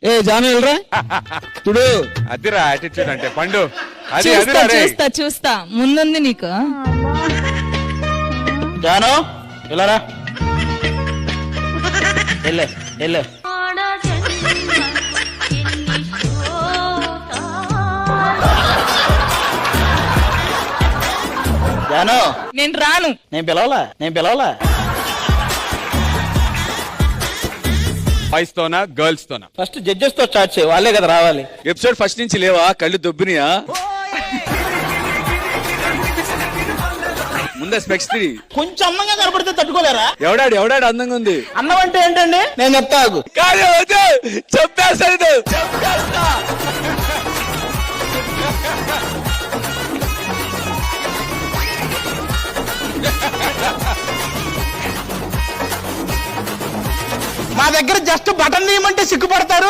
ఏ జాను వెళ్ళరా చూడు. అదిరా యాటిట్యూడ్ అంటే పండు. అది చూస్తా అదిరా రే. చూస్తా చూస్తా ముందుంది నీకు. జాను వెళ్ళరా వెళ్ళు వెళ్ళు. జాను నేను రాను. నేను పిలవలా. బాయ్స్ తోనా గర్ల్స్ తోనా? ఫస్ట్ జడ్జెస్ తో స్టార్ట్ చేయి, వాళ్ళే కదా రావాలి. ఎపిసోడ్ ఫస్ట్ నుంచి లేవా? కళ్ళు దొబ్బినియా? ముందే స్పెక్స్ కొంచెం అందంగా కనపడితే తట్టుకోలేరా? ఎవడాడు అందంగా ఉంది? అన్నం అంటే ఏంటండి? నేను చెప్తా ఆగు. కానీ వద్దు, చెప్పేస్తాను. మా దగ్గర జస్ట్ బటన్ తీయమంటే సిగ్గుపడతారు.